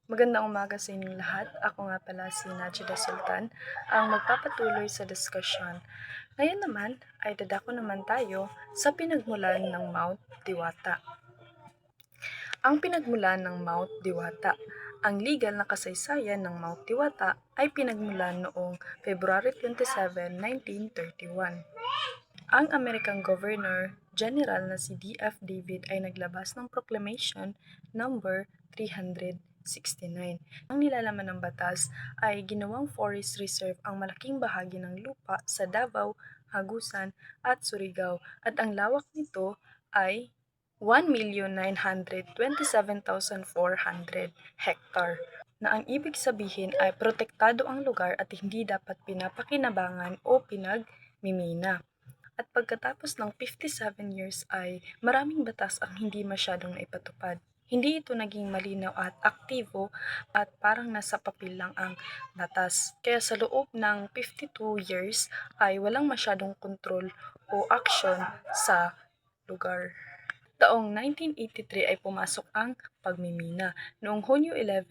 Magandang umaga sa inyong lahat. Ako nga pala si Najida Sultan, ang magpapatuloy sa diskusyon. Ngayon naman ay dadako naman tayo sa pinagmulan ng Mount Diwata. Ang pinagmulan ng Mount Diwata. Ang legal na kasaysayan ng Mount Diwata ay pinagmulan noong February 27, 1931. Ang American Governor General na si D.F. David ay naglabas ng Proclamation number 369. Ang nilalaman ng batas ay ginawang forest reserve ang malaking bahagi ng lupa sa Davao, Hagusan at Surigao at ang lawak nito ay 1,927,400 hektar na ang ibig sabihin ay protektado ang lugar at hindi dapat pinapakinabangan o pinagmimina. At pagkatapos ng 57 years ay maraming batas ang hindi masyadong naipatupad. Hindi ito naging malinaw at aktibo at parang nasa papel lang ang batas. Kaya sa loob ng 52 years ay walang masyadong kontrol o aksyon sa lugar. Taong 1983 ay pumasok ang pagmimina. Noong Hunyo 11,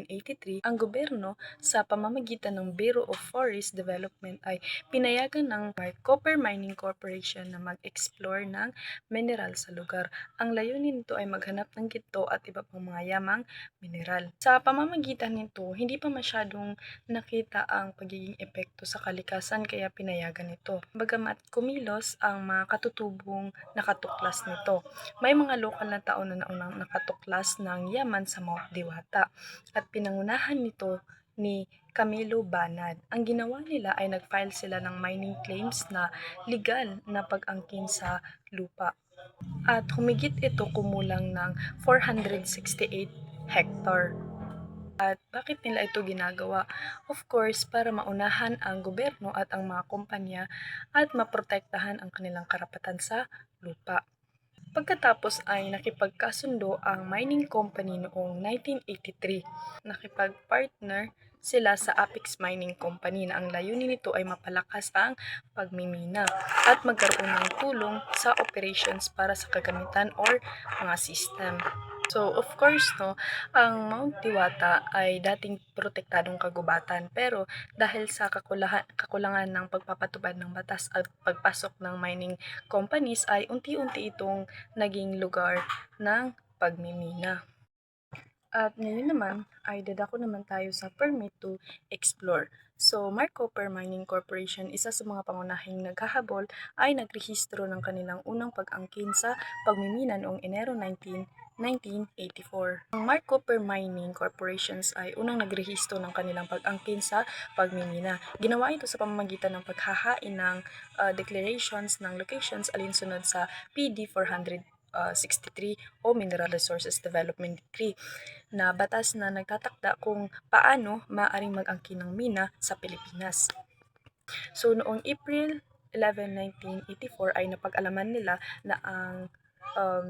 1983, ang gobyerno sa pamamagitan ng Bureau of Forest Development ay pinayagan ng Copper Mining Corporation na mag-explore ng mineral sa lugar. Ang layunin nito ay maghanap ng ginto at iba pang mga yamang mineral. Sa pamamagitan nito, hindi pa masyadong nakita ang pagiging epekto sa kalikasan kaya pinayagan ito. Bagamat kumilos ang mga katutubong nakatuklas nito. May mga lokal na tao na naunang nakatuklas ng yaman sa Mount Diwata at pinangunahan nito ni Camilo Banad. Ang ginawa nila ay nag-file sila ng mining claims na legal na pag-angkin sa lupa. At humigit ito kumulang ng 468 hectare. At bakit nila ito ginagawa? Of course, para maunahan ang gobyerno at ang mga kumpanya at maprotektahan ang kanilang karapatan sa lupa. Pagkatapos ay nakipagkasundo ang mining company noong 1983. Nakipag-partner sila sa Apex Mining Company na ang layunin nito ay mapalakas ang pagmimina at magkaroon ng tulong sa operations para sa kagamitan or mga system. So, of course, no, ang Mount Diwata ay dating protektadong kagubatan pero dahil sa kakulangan ng pagpapatupad ng batas at pagpasok ng mining companies ay unti-unti itong naging lugar ng pagmimina. At ngayon naman ay dadako naman tayo sa permit to explore. So, Copper Mining Corporation, isa sa mga pangunahing naghahabol, ay nagrehistro ng kanilang unang pag-angkin sa pagmimina noong Enero 19, 1984. Ang Copper Mining Corporations ay unang nagrehistro ng kanilang pag-angkin sa pagmimina. Ginawa ito sa pamamagitan ng paghahain ng declarations ng locations alinsunod sa PD 463 o Mineral Resources Development Decree na batas na nagtatakda kung paano maaaring mag-angkin ng mina sa Pilipinas. So noong April 11, 1984 ay napag-alaman nila na ang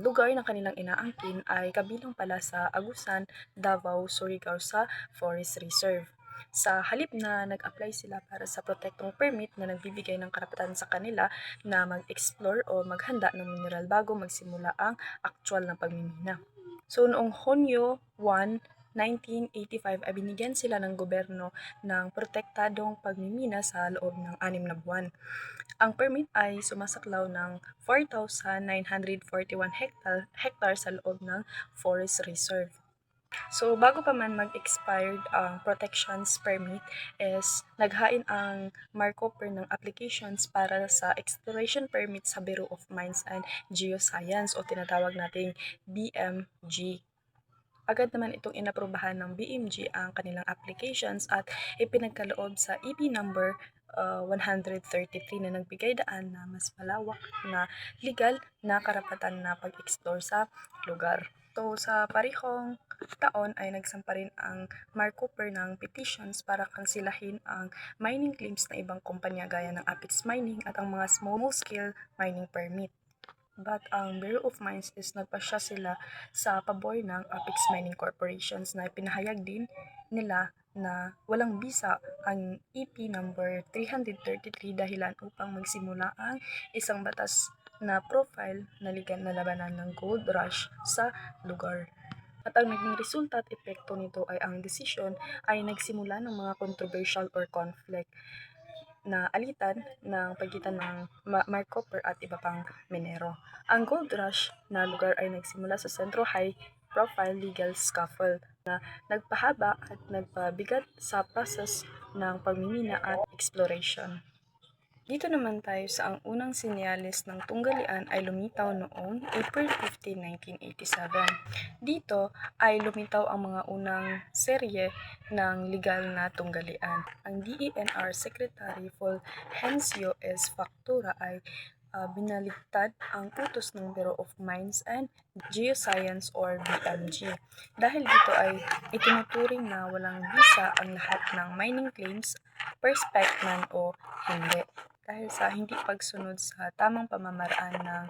lugar ng kanilang inaangkin ay kabilang pala sa Agusan, Davao, Surigao sa Forest Reserve. Sa halip na nag-apply sila para sa protektong permit na nagbibigay ng karapatan sa kanila na mag-explore o maghanda ng mineral bago magsimula ang actual na pagmimina. So noong Hunyo 1, 1985 ay binigyan sila ng gobyerno ng protektadong pagmimina sa loob ng 6 na buwan. Ang permit ay sumasaklaw ng 4,941 hectare sa loob ng forest reserve. So, bago pa man mag-expired ang protections permit is naghain ang Copper ng applications para sa exploration permit sa Bureau of Mines and Geoscience o tinatawag nating BMG. Agad naman itong inaprubahan ng BMG ang kanilang applications at ipinagkaloob sa EP number 133 na nagbigay daan na mas malawak na legal na karapatan na pag-explore sa lugar. So, sa parehong taon ay nagsampa rin ang Copper ng petitions para kansilahin ang mining claims na ibang kumpanya gaya ng Apex Mining at ang mga small-scale mining permit. But ang Bureau of Mines is nagpasya sila sa pabor ng Apex Mining Corporations na pinahayag din nila na walang bisa ang EP number 333 dahilan upang magsimula ang isang batas na profile na legal na labanan ng gold rush sa lugar. At ang naging resulta at epekto nito ay ang desisyon ay nagsimula ng mga controversial or conflict na alitan ng pagitan ng Mark Cooper at iba pang minero. Ang gold rush na lugar ay nagsimula sa sentro high-profile legal scuffle na nagpahaba at nagpabigat sa process ng pagmimina at exploration. Dito naman tayo sa ang unang senyales ng tunggalian ay lumitaw noong April 15, 1987. Dito ay lumitaw ang mga unang serye ng legal na tunggalian. Ang DENR Secretary Fulgencio S. Factura ay binaligtad ang utos ng Bureau of Mines and Geoscience or BMG. Dahil dito ay itinuturing na walang visa ang lahat ng mining claims, prospect man o hindi, dahil sa hindi pagsunod sa tamang pamamaraan ng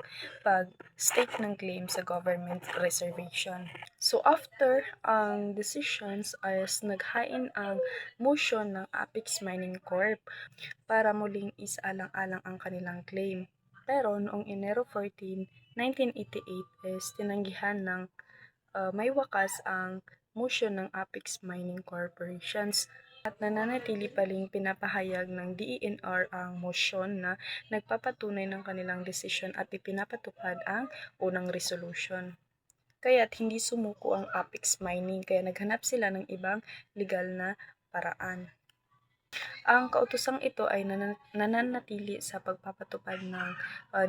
pag-stake ng claim sa government reservation. So after ang decisions ay naghain ang motion ng Apex Mining Corp para muling isaalang-alang ang kanilang claim. Pero noong Enero 14, 1988 is tinanggihan ng may wakas ang motion ng Apex Mining Corporations at nananatili pa ring pinapahayag ng DENR ang motion na nagpapatunay ng kanilang desisyon at ipinapatupad ang unang resolution. Kaya't hindi sumuko ang Apex Mining kaya naghanap sila ng ibang legal na paraan. Ang kautosang ito ay nananatili sa pagpapatupad ng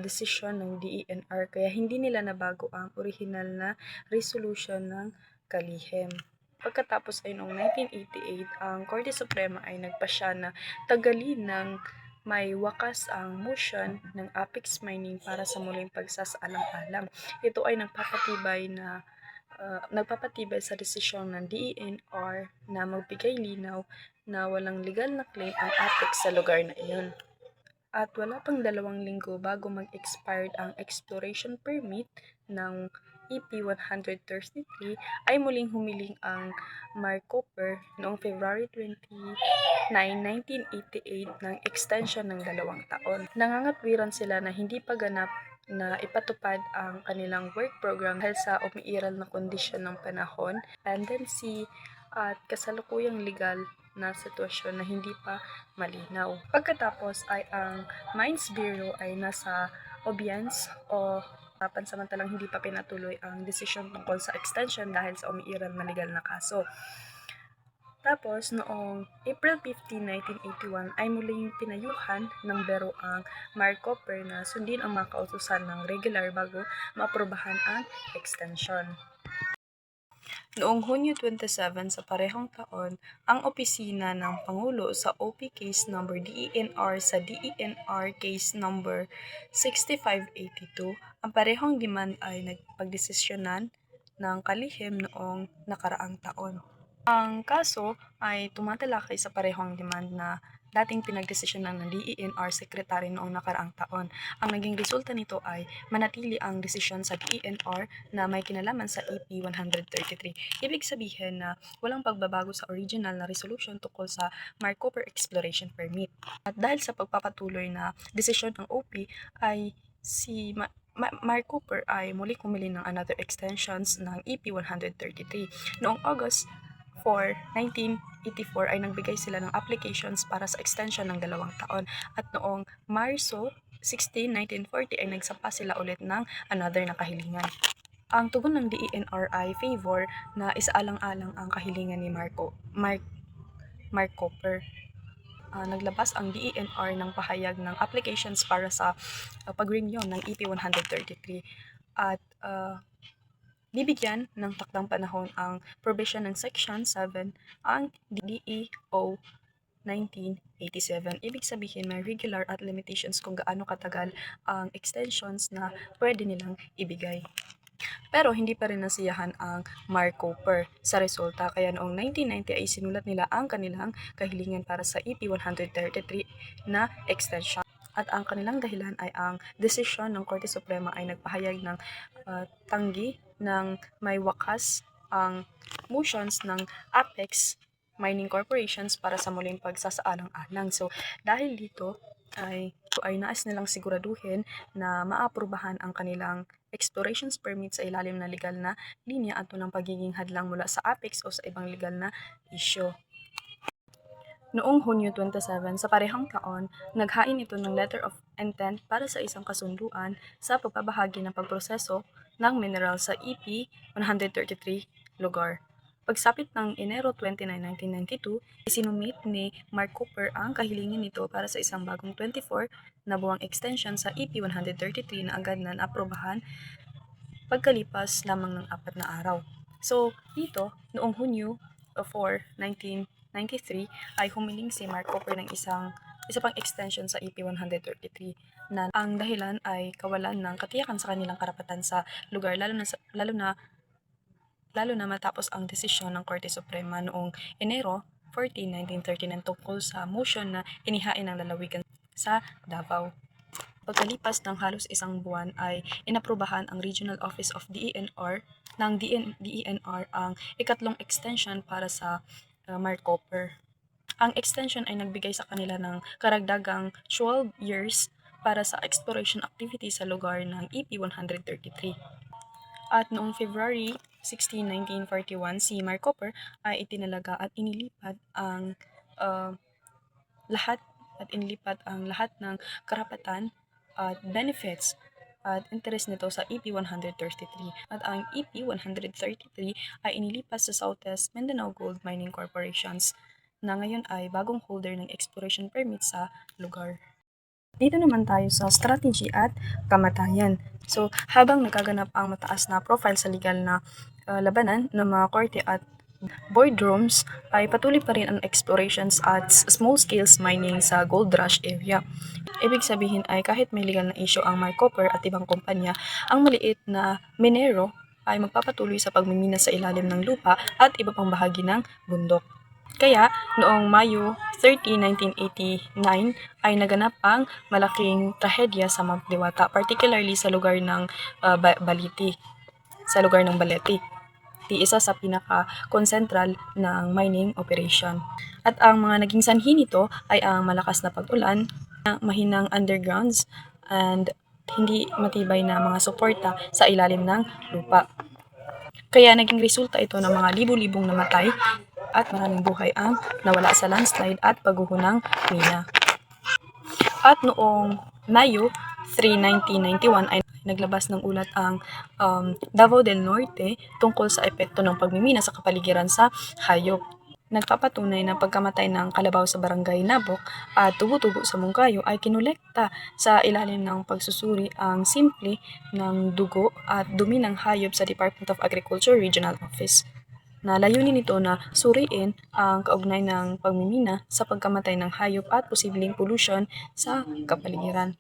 desisyon ng DENR kaya hindi nila nabago ang orihinal na resolution ng kalihim. Pagkatapos ay noong 1988, ang Korte Suprema ay nagpasya na tagalin ng may wakas ang motion ng Apex Mining para sa muling pagsasaalang-alang. Ito ay nagpapatibay sa desisyon ng DENR na magbigay linaw na walang legal na claim ang Apex sa lugar na iyon. At wala pang 2 linggo bago mag-expired ang exploration permit ng EP-133 ay muling humiling ang Mark Cooper noong February 29, 1988 ng extension ng 2 taon. Nangangatwiran sila na hindi pa ganap na ipatupad ang kanilang work program dahil sa umiiral na kondisyon ng panahon, pendency, at kasalukuyang legal na sitwasyon na hindi pa malinaw. Pagkatapos ay ang Mines Bureau ay nasa obedience o pansamantalang hindi pa pinatuloy ang desisyon tungkol sa extension dahil sa umiiral na legal na kaso. Tapos, noong April 15, 1981 ay muling pinayuhan ng Bureau ang Mark Cooper na sundin ang mga kautusan ng regular bago maaprobahan ang extension. Noong Hunyo 27 sa parehong taon, ang opisina ng Pangulo sa OP Case Number DENR sa DENR Case Number 6582, ang parehong demand ay nagpagdesisyonan ng kalihim noong nakaraang taon. Ang kaso ay tumatalakay sa parehong demand na dating pinagdesisyonan ng DENR Secretary noong nakaraang taon. Ang naging resulta nito ay manatili ang desisyon sa DENR na may kinalaman sa EP 133. Ibig sabihin na walang pagbabago sa original na resolution tungkol sa Mark Cooper Exploration Permit. At dahil sa pagpapatuloy na desisyon ng OP ay si Mark Cooper ay muli kumili ng another extensions ng EP 133. Noong August 4, 1984 ay nagbigay sila ng applications para sa extension ng 2 taon at noong Marso 16, 1940 ay nagsampa sila ulit ng another na kahilingan. Ang tugon ng DENR ay favor na isaalang-alang ang kahilingan ni Mark Cooper. Naglabas ang DENR ng pahayag ng applications para sa pag-renew ng EP 133 at bibigyan ng takdang panahon ang provision ng Section 7 ang DEO 1987. Ibig sabihin may regular at limitations kung gaano katagal ang extensions na pwede nilang ibigay. Pero hindi pa rin nasiyahan ang Mark Cooper sa resulta kaya noong 1990 ay sinulat nila ang kanilang kahilingan para sa EP 133 na extension. At ang kanilang dahilan ay ang desisyon ng Korte Suprema ay nagpahayag ng tanggi ng may wakas ang motions ng Apex Mining Corporations para sa muling pagsasaalang-alang. So, dahil dito ay nais nilang siguraduhin na maaprubahan ang kanilang explorations permit sa ilalim na legal na linya at ng pagiging hadlang mula sa apex o sa ibang legal na isyo. Noong Hunyo 27, sa parehang taon, naghain ito ng letter of intent para sa isang kasunduan sa pagbabahagi ng pagproseso ng mineral sa EP-133 lugar. Pagsapit ng Enero 29, 1992, isinumit ni Mark Cooper ang kahilingan nito para sa isang bagong 24 na buwang extension sa EP-133 na agad na naaprubahan pagkalipas lamang ng 4 na araw. So, dito, noong Hunyo 4, 1993, ay humiling si Mark Cooper ng isa pang extension sa EP-133 na ang dahilan ay kawalan ng katiyakan sa kanilang karapatan sa lugar lalo na matapos ang desisyon ng Korte Suprema noong Enero 14, 1939 tungkol sa motion na inihain ng lalawigan sa Davao. Pagkalipas ng halos isang buwan ay inaprubahan ang Regional Office of DENR ng DENR ang ikatlong extension para sa Mark Cooper. Ang extension ay nagbigay sa kanila ng karagdagang 12 years para sa exploration activity sa lugar ng EP-133. At noong February 16, 1941, si Mark Cooper ay itinalaga at inilipat ang lahat ng karapatan at benefits at interest nito sa EP-133. At ang EP-133 ay inilipas sa Southwest Mindanao Gold Mining Corporations na ngayon ay bagong holder ng exploration permit sa lugar. Dito naman tayo sa strategy at kamatayan. So, habang nagaganap ang mataas na profile sa legal na labanan ng mga korte at boardrooms, ay patuloy pa rin ang explorations at small-scale mining sa gold rush area. Ibig sabihin ay kahit may legal na issue ang Mark Cooper at ibang kumpanya, ang maliit na minero ay magpapatuloy sa pagmimina sa ilalim ng lupa at iba pang bahagi ng bundok. Kaya, noong Mayo 30, 1989, ay naganap ang malaking trahedya sa Mount Diwata, particularly sa lugar ng Balete. Isa sa pinaka-concentral ng mining operation. At ang mga naging sanhi nito ay ang malakas na pag-ulan, mahinang undergrounds, and hindi matibay na mga suporta sa ilalim ng lupa. Kaya naging resulta ito ng mga libu-libong namatay at maraming buhay ang nawala sa landslide at pagguho ng mina. At noong Mayo 3, 1991 ay naglabas ng ulat ang Davao del Norte tungkol sa epekto ng pagmimina sa kapaligiran sa hayop. Nagpapatunay na pagkamatay ng kalabaw sa barangay Nabok at tubo-tubo sa Mungkayo ay kinolekta sa ilalim ng pagsusuri ang simple ng dugo at dumi ng hayop sa Department of Agriculture Regional Office. Na layunin nito na suriin ang kaugnay ng pagmimina sa pagkamatay ng hayop at posibleng pollution sa kapaligiran.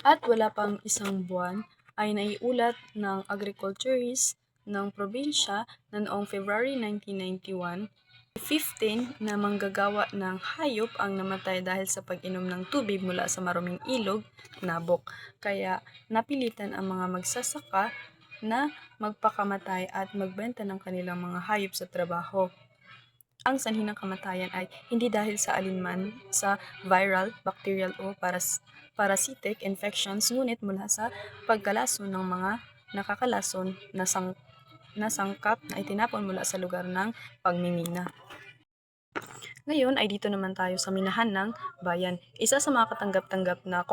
At wala pang isang buwan ay naiulat ng agriculturist ng probinsya na noong February 1991, 15 na manggagawa ng hayop ang namatay dahil sa pag-inom ng tubig mula sa maruming ilog, Nabok. Kaya napilitan ang mga magsasaka na magpakamatay at magbenta ng kanilang mga hayop sa trabaho. Ang sanhi ng kamatayan ay hindi dahil sa alinman sa viral, bacterial o parasitic infections, ngunit mula sa pagkalason ng mga nakakalason na sangkap na itinapon mula sa lugar ng pagmimina. Ngayon ay dito naman tayo sa minahan ng bayan. Isa sa mga katanggap-tanggap na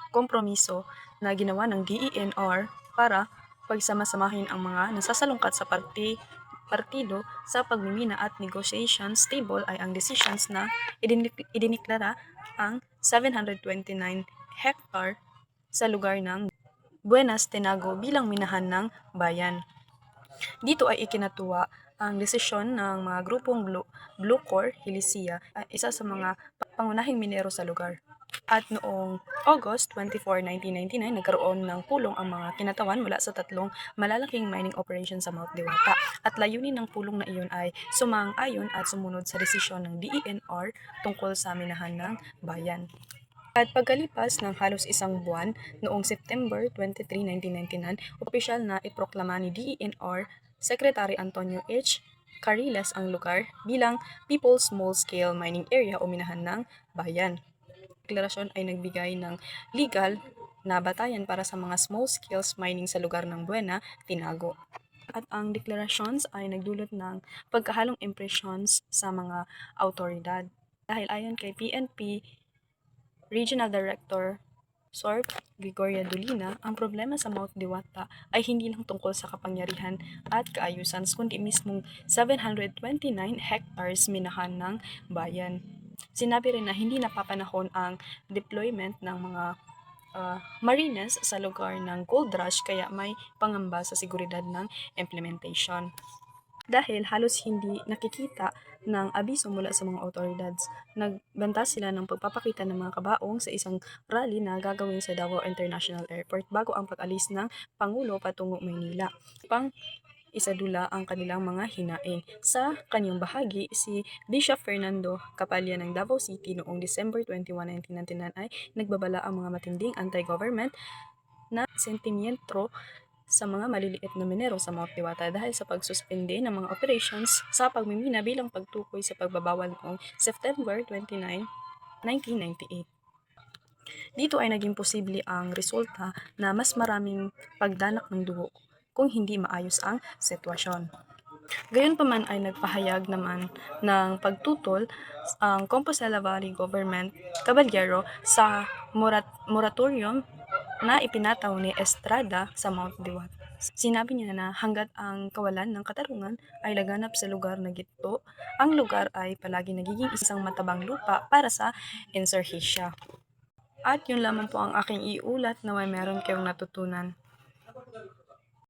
kompromiso na ginawa ng DENR para pagsama-samahin ang mga nasasalungkat sa partido sa pagmimina at negotiations table ay ang decisions na idiniklara ang 729 hectare sa lugar ng Buenas Tenago bilang minahan ng bayan. Dito ay ikinatuwa ang desisyon ng mga grupong Bluecor Helicia, isa sa mga pangunahing minero sa lugar. At noong August 24, 1999, nagkaroon ng pulong ang mga kinatawan mula sa tatlong malalaking mining operation sa Mount Diwata. At layunin ng pulong na iyon ay sumang-ayon at sumunod sa desisyon ng DENR tungkol sa minahan ng bayan. At pagkalipas ng halos isang buwan, noong September 23, 1999, opisyal na iproklama ni DENR Secretary Antonio H. Cariles ang lugar bilang People's Small-Scale Mining Area o minahan ng bayan. Deklarasyon ay nagbigay ng legal na batayan para sa mga small-scale mining sa lugar ng Buena, tinago. At ang declarations ay nagdulot ng pagkahalong impressions sa mga autoridad. Dahil ayon kay PNP Regional Director Sor Gregoria Dolina, ang problema sa Mount Diwata ay hindi lang tungkol sa kapangyarihan at kaayusan, kundi mismong 729 hectares minahan ng bayan. Sinabi rin na hindi napapanahon ang deployment ng mga marines sa lugar ng gold rush, kaya may pangamba sa seguridad ng implementation. Dahil halos hindi nakikita ng abiso mula sa mga authorities, nagbanta sila ng pagpapakita ng mga kabaong sa isang rally na gagawin sa Davao International Airport bago ang pag-alis ng Pangulo patungo Maynila. Pang isadula ang kanilang mga hinaing. Sa kanyang bahagi, si Bishop Fernando Capalla ng Davao City noong December 21, 1999 ay nagbabala ang mga matinding anti-government na sentimiento sa mga maliliit na minero sa Mount Diwata dahil sa pagsuspende ng mga operations sa pagmimina bilang pagtukoy sa pagbabawal noong September 29, 1998. Dito ay naging posible ang resulta na mas maraming pagdanak ng dugo kung hindi maayos ang sitwasyon. Gayunpaman ay nagpahayag naman ng pagtutol ang Compostela Valley Government Caballero sa moratorium na ipinataw ni Estrada sa Mount Diwata. Sinabi niya na hanggat ang kawalan ng katarungan ay laganap sa lugar na gito, ang lugar ay palagi nagiging isang matabang lupa para sa insurhisya. At yun lamang po ang aking iulat na may meron kayong natutunan.